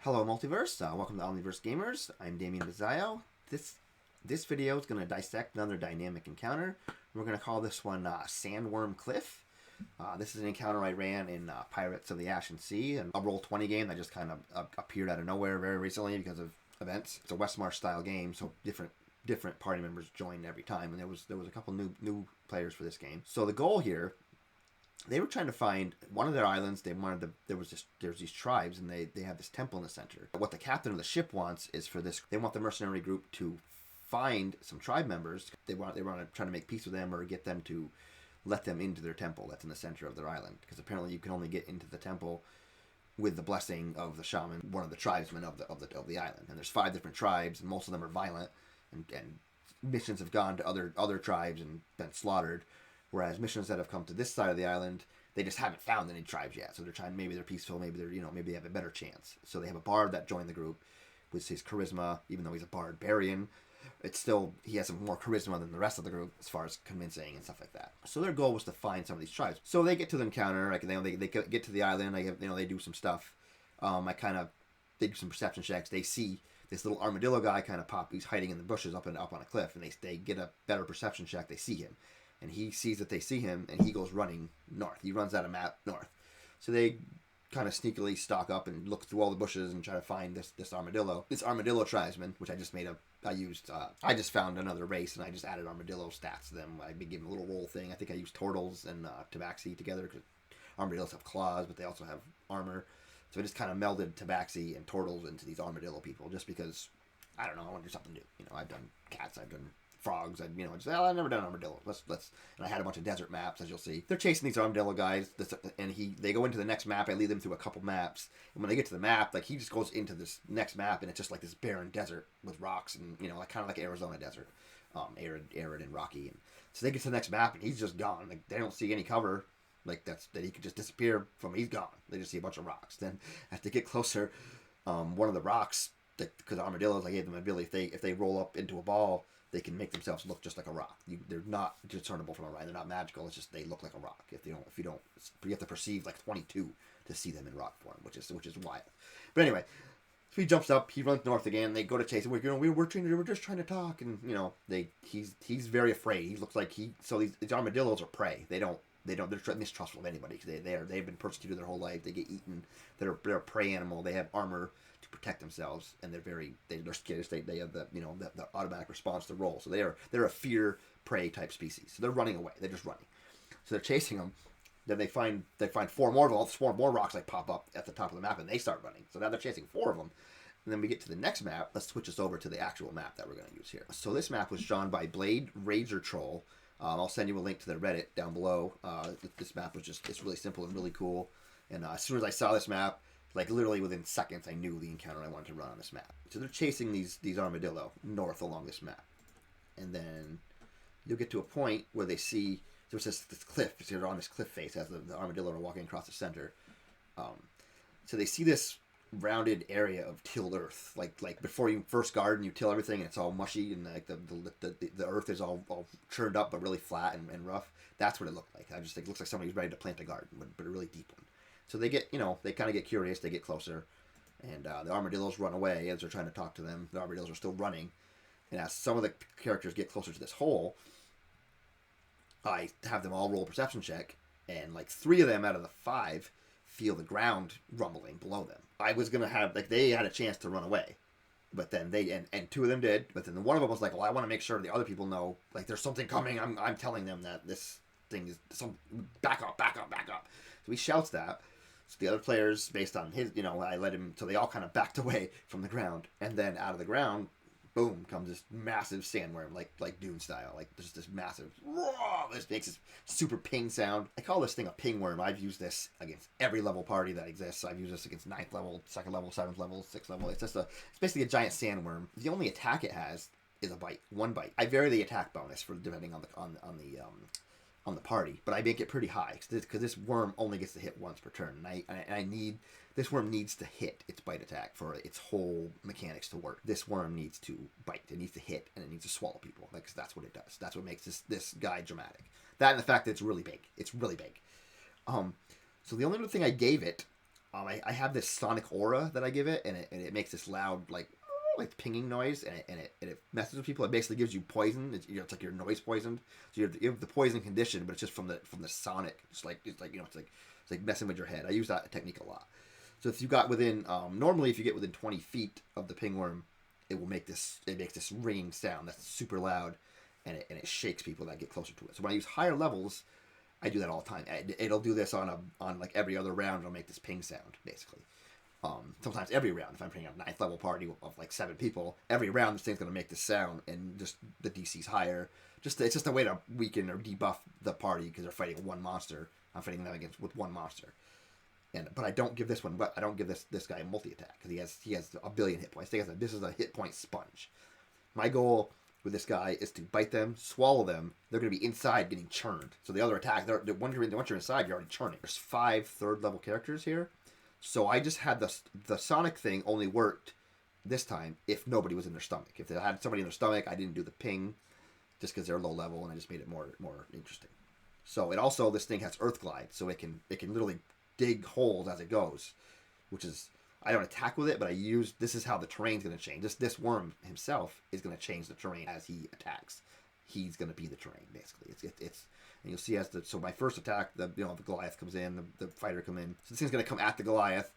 Hello, Multiverse. Welcome to Omniverse Gamers. I'm Damien Bizzaio. This video is going to dissect another dynamic encounter. We're going to call this one Sandworm Cliff. This is an encounter I ran in Pirates of the Ashen Sea, a Roll20 game that just kind of appeared out of nowhere very recently because of events. It's a Westmarch style game, so different party members joined every time, and there was a couple new players for this game. So the goal here, they were trying to find one of their islands. There's these tribes, and they have this temple in the center. What the captain of the ship wants is they want the mercenary group to find some tribe members. They want to try to make peace with them or get them to let them into their temple that's in the center of their island, because apparently you can only get into the temple with the blessing of the shaman, one of the tribesmen of the island. And there's 5 different tribes, and most of them are violent, and missions have gone to other tribes and been slaughtered. Whereas missions that have come to this side of the island, they just haven't found any tribes yet. So they're trying, maybe they're peaceful, maybe maybe they have a better chance. So they have a bard that joined the group with his charisma. Even though he's a barbarian, he has some more charisma than the rest of the group as far as convincing and stuff like that. So their goal was to find some of these tribes. So they get to the encounter, like they get to the island. They do some stuff. They do some perception checks. They see this little armadillo guy kind of pop. He's hiding in the bushes up on a cliff, and they get a better perception check. They see him. And he sees that they see him, and he goes running north. He runs out of map north. So they kind of sneakily stalk up and look through all the bushes and try to find this armadillo. This armadillo tribesman, which I just found another race, and I just added armadillo stats to them. I gave them a little roll thing. I think I used turtles and tabaxi together, because armadillos have claws, but they also have armor. So I just kind of melded tabaxi and turtles into these armadillo people, just because, I don't know, I want to do something new. I've done cats, I've done frogs, I've never done armadillos. And I had a bunch of desert maps, as you'll see. They're chasing these armadillo guys, and they go into the next map. I lead them through a couple maps, and when they get to the map, he just goes into this next map, and it's just like this barren desert with rocks, and kind of like Arizona desert, arid and rocky. And so they get to the next map, and he's just gone. They don't see any cover, that he could just disappear from. He's gone. They just see a bunch of rocks. Then as they get closer, one of the rocks, because armadillos, I gave them an ability, if they roll up into a ball, they can make themselves look just like a rock. They're not discernible from a rock. They're not magical. It's just they look like a rock. You have to perceive 22 to see them in rock form, which is wild. But anyway, so he jumps up. He runs north again. They go to chase him. We're just trying to talk, and he's very afraid. He looks like these armadillos are prey. They're mistrustful of anybody, because they've been persecuted their whole life. They get eaten. They're a prey animal. They have armor to protect themselves, and they're scared. They have the automatic response to roll. So they're a fear prey type species. So they're running away. They're just running. So they're chasing them. Then they find 4 more rocks pop up at the top of the map, and they start running. So now they're chasing 4 of them. And then we get to the next map. Let's switch us over to the actual map that we're going to use here. So this map was drawn by Blade Rager Troll. I'll send you a link to their Reddit down below. This map it's really simple and really cool. And as soon as I saw this map, literally within seconds, I knew the encounter I wanted to run on this map. So they're chasing these armadillo north along this map. And then you'll get to a point where they see, there's this cliff. So they're on this cliff face as the armadillo are walking across the center. So they see this rounded area of tilled earth. Before you first garden, you till everything, and it's all mushy, and the earth is all churned up but really flat and rough. That's what it looked like. I just think it looks like somebody's ready to plant a garden, but a really deep one. So they kind of get curious. They get closer, and the armadillos run away as they're trying to talk to them. The armadillos are still running, and as some of the characters get closer to this hole, I have them all roll a perception check, and 3 of them out of the 5 feel the ground rumbling below them. I was gonna have they had a chance to run away, but then and 2 of them did. But then one of them was well, I want to make sure the other people know there's something coming. I'm telling them that this thing is some back up. So he shouts that. So the other players, based on his, I let him, so they all kind of backed away from the ground. And then out of the ground, boom, comes this massive sandworm, like Dune style. There's this massive, this makes this super ping sound. I call this thing a ping worm. I've used this against every level party that exists. I've used this against 9th level, 2nd level, 7th level, 6th level. It's basically a giant sandworm. The only attack it has is a bite, 1 bite. I vary the attack bonus depending on the party, but I make it pretty high because this worm only gets to hit once per turn, and this worm needs to hit its bite attack for its whole mechanics to work. This worm needs to bite, it needs to hit, and it needs to swallow people. That's what it does. That's what makes this guy dramatic. That and the fact that it's really big. So the only other thing I gave it I have this sonic aura that I give it, and it makes this loud like pinging noise, and it messes with people. It basically gives you poison. It's like you're noise poisoned. So you have the poison condition, but it's just from the sonic. It's like it's like messing with your head. I use that technique a lot. So if you got within normally if you get within 20 feet of the pingworm, it makes this ringing sound that's super loud, and it shakes people that get closer to it. So when I use higher levels, I do that all the time. It'll do this on like every other round. It'll make this ping sound basically. Sometimes every round, if I'm playing a 9th level party of like 7 people, every round this thing's gonna make this sound, and just the DC's higher. It's just a way to weaken or debuff the party because they're fighting one monster. I'm fighting them with one monster, but I don't give this one. But I don't give this guy a multi attack because he has a billion hit points. This is a hit point sponge. My goal with this guy is to bite them, swallow them. They're going to be inside getting churned. So the other attack, once you're inside, you're already churning. There's 5 third-level characters here. So I just had the Sonic thing only worked this time if nobody was in their stomach. If they had somebody in their stomach, I didn't do the ping just because they're low level, and I just made it more interesting. So it also, this thing has Earth Glide, so it can literally dig holes as it goes, which is, I don't attack with it, but this is how the terrain's going to change. This worm himself is going to change the terrain as he attacks. He's going to be the terrain, basically. It's and you'll see so my first attack, the Goliath comes in, the fighter come in. So this thing's going to come at the Goliath.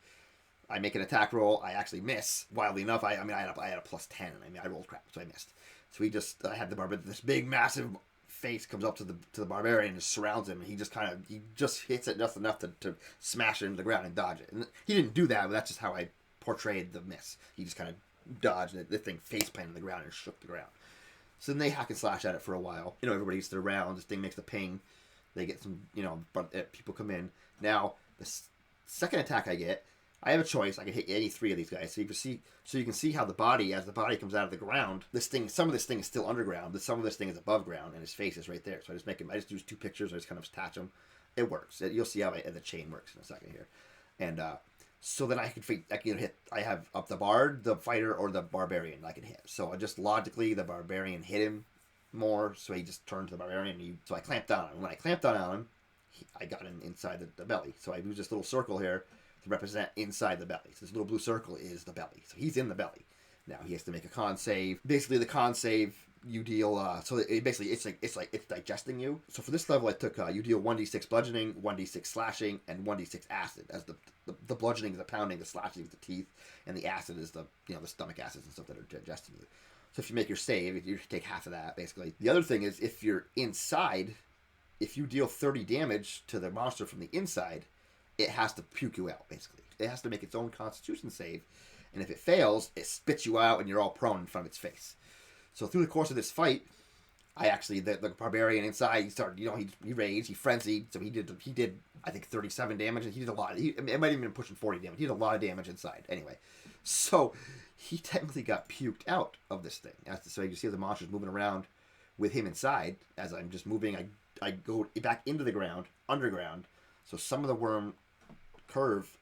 I make an attack roll. I actually miss. Wildly enough, I had a plus 10. I rolled crap, so I missed. So I had this big, massive face comes up to the barbarian and just surrounds him, and he just hits it just enough to smash it into the ground and dodge it. And he didn't do that, but that's just how I portrayed the miss. He just kind of dodged it. The thing face planted on the ground and shook the ground. So then they hack and slash at it for a while. Everybody gets their round. This thing makes the ping. They get some, people come in. Now, the second attack I have a choice. I can hit any 3 of these guys. So you can see how as the body comes out of the ground, some of this thing is still underground, but some of this thing is above ground, and his face is right there. So I just use 2 pictures. I just kind of attach them. It works. You'll see how the chain works in a second here. And so then I can hit. I have up the bard, the fighter, or the barbarian. I can hit. So I just logically the barbarian hit him more. So he just turned to the barbarian. So I clamped down on him. When I clamped down on him, I got him inside the belly. So I use this little circle here to represent inside the belly. So this little blue circle is the belly. So he's in the belly. Now he has to make a con save. Basically, the con save you deal. So it's digesting you. So for this level, I took you deal 1d6 bludgeoning, 1d6 slashing, and 1d6 acid. As the bludgeoning is the pounding, the slashing is the teeth, and the acid is the stomach acids and stuff that are digesting you. So if you make your save, you take half of that basically. The other thing is if you're inside, if you deal 30 damage to the monster from the inside, it has to puke you out, basically. It has to make its own constitution save, and if it fails, it spits you out and you're all prone in front of its face. So through the course of this fight, I actually, the barbarian inside, he started, he raged, he frenzied, so he did, I think 37 damage, and he did a lot. It might have been pushing 40 damage. He did a lot of damage inside, anyway. So he technically got puked out of this thing. So you can see the monster's moving around with him inside. As I'm just moving, I go back into the ground, underground. So some of the worm curve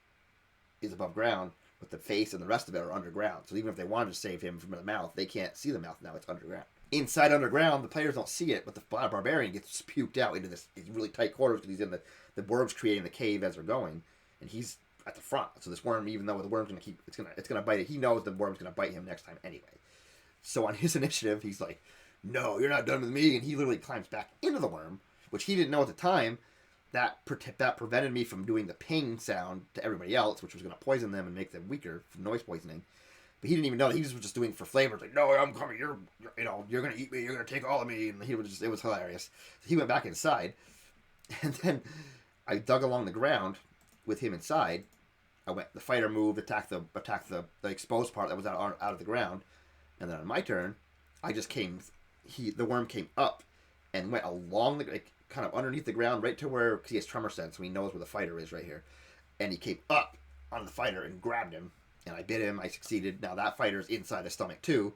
is above ground, but the face and the rest of it are underground. So even if they wanted to save him from the mouth, they can't see the mouth now. It's underground. Inside underground, the players don't see it, but the barbarian gets puked out into this really tight quarters because he's in the worm's creating the cave as they're going, and he's at the front. So this worm, even though the worm's it's gonna bite it, he knows the worm's gonna bite him next time anyway. So on his initiative, he's like, "No, you're not done with me," and he literally climbs back into the worm, which he didn't know at the time. That prevented me from doing the ping sound to everybody else, which was going to poison them and make them weaker from noise poisoning. But he didn't even know that. He was just doing it for flavor. Like, no, I'm coming. You're going to eat me. You're going to take all of me. And it was hilarious. So he went back inside, and then I dug along the ground with him inside. The fighter moved, attacked the exposed part that was out of the ground, and then on my turn, I just the worm came up and went along kind of underneath the ground, right to where, because he has tremor sense, so he knows where the fighter is right here. And he came up on the fighter and grabbed him, and I bit him. I succeeded. Now that fighter's inside the stomach too.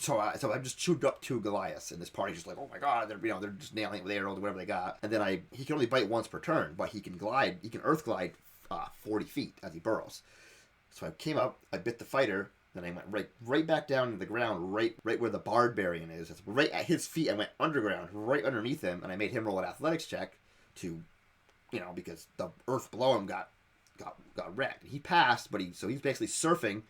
So I just chewed up 2 Goliaths, and this party's just like, oh my god, they're just nailing it with arrows, whatever they got. And then he can only bite once per turn, but he can earth glide 40 feet as he burrows. So I came up, I bit the fighter. Then I went right back down to the ground, right where the barbarian is. It's right at his feet. I went underground, right underneath him, and I made him roll an athletics check to, because the earth below him got got wrecked. He passed, but he's basically surfing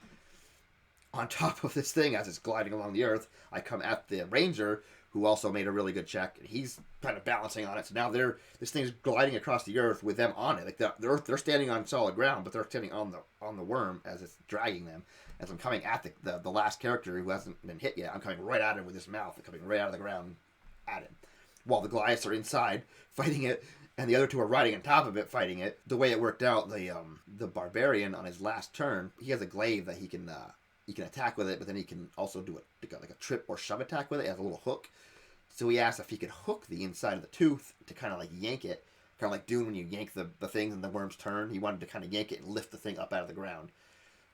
on top of this thing as it's gliding along the earth. I come at the ranger, who also made a really good check. He's kind of balancing on it. So now this thing's gliding across the earth with them on it. Like they're standing on solid ground, but they're standing on the worm as it's dragging them. As I'm coming at the last character who hasn't been hit yet, I'm coming right at him with his mouth, coming right out of the ground at him. While the Goliaths are inside fighting it, and the other two are riding on top of it fighting it. The way it worked out, the barbarian on his last turn, he has a glaive that he can attack with it, but then he can also do like a trip or shove attack with it. It has a little hook. So he asked if he could hook the inside of the tooth to kind of like yank it, kind of like doing when you yank the things and the worms turn. He wanted to kind of yank it and lift the thing up out of the ground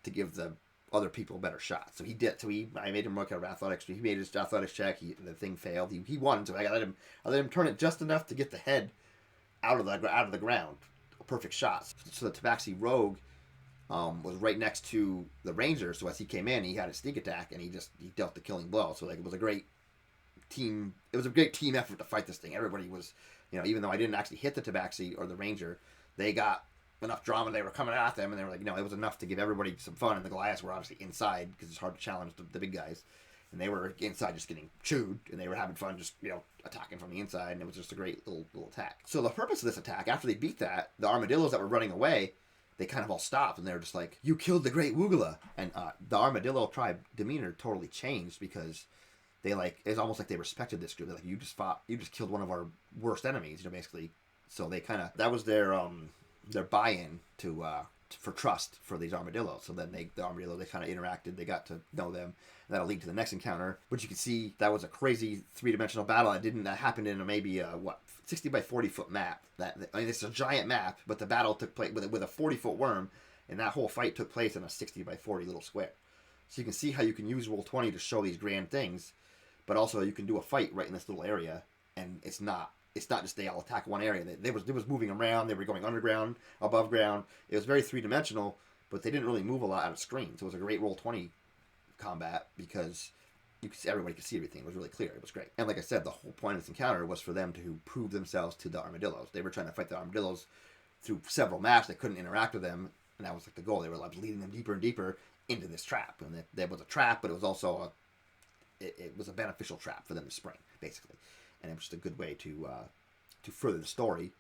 to give the other people a better shot. So he did. So I made him work out athletics. He made his athletics check. The thing failed. He won. So I let him turn it just enough to get the head out of the ground. A perfect shot. So the Tabaxi rogue was right next to the ranger. So as he came in, he had a sneak attack and he dealt the killing blow. So like it was a great team. It was a great team effort to fight this thing. Everybody was, even though I didn't actually hit the Tabaxi or the ranger, they got enough drama. They were coming at them, and they were like, it was enough to give everybody some fun. And the Goliaths were obviously inside because it's hard to challenge the big guys, and they were inside just getting chewed, and they were having fun just attacking from the inside, and it was just a great little attack. So the purpose of this attack, after they beat that, the armadillos that were running away, they kind of all stopped, and they were just like, "You killed the great Woogala," and the armadillo tribe demeanor totally changed because it's almost like they respected this group. They're like, you just killed one of our worst enemies, basically. So they that was their buy-in for trust for these armadillos. So then the armadillos, they kind of interacted, they got to know them, and that'll lead to the next encounter. But you can see that was a crazy three-dimensional battle that happened in maybe 60 by 40 foot map. It's a giant map, but the battle took place with a 40-foot worm, and that whole fight took place in a 60 by 40 little square. So you can see how you can use Roll20 to show these grand things, but also you can do a fight right in this little area, and it's not just they all attack one area. They was moving around. They were going underground, above ground. It was very three-dimensional, but they didn't really move a lot out of screen. So it was a great Roll20 combat because everybody could see everything. It was really clear. It was great. And like I said, the whole point of this encounter was for them to prove themselves to the armadillos. They were trying to fight the armadillos through several maps. They couldn't interact with them, and that was like the goal. They were leading them deeper and deeper into this trap. And there was a trap, but it was also it was a beneficial trap for them to spring, basically. And it was just a good way to further the story.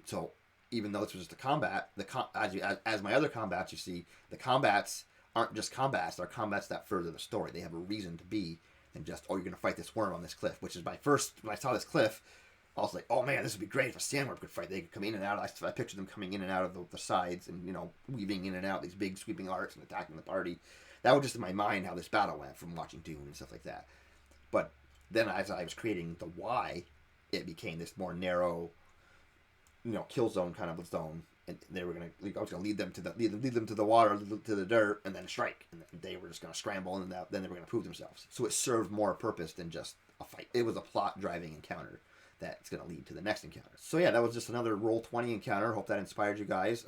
So even though this was just a combat, as my other combats, you see, the combats aren't just combats. They're combats that further the story. They have a reason to be than just, you're going to fight this worm on this cliff, which is my first, when I saw this cliff, I was like, oh man, this would be great if a sandworm could fight. They could come in and out. I pictured them coming in and out of the sides and, weaving in and out these big sweeping arcs and attacking the party. That was just in my mind how this battle went from watching Dune and stuff like that. But then as I was creating the why, it became this more narrow, kill zone kind of a zone, and I was going to lead them to the water, to the dirt, and then strike, and they were just going to scramble, and then they were going to prove themselves. So it served more purpose than just a fight. It was a plot driving encounter that's going to lead to the next encounter. So yeah, that was just another Roll20 encounter. Hope that inspired you guys.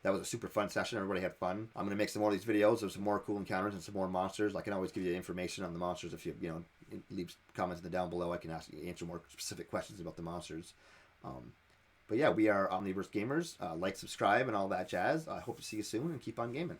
That was a super fun session. Everybody had fun. I'm going to make some more of these videos. There's some more cool encounters and some more monsters. I can always give you information on the monsters if you leave comments down below. I can answer more specific questions about the monsters. But yeah, we are Omniverse Gamers. Like, subscribe, and all that jazz. I hope to see you soon, and keep on gaming.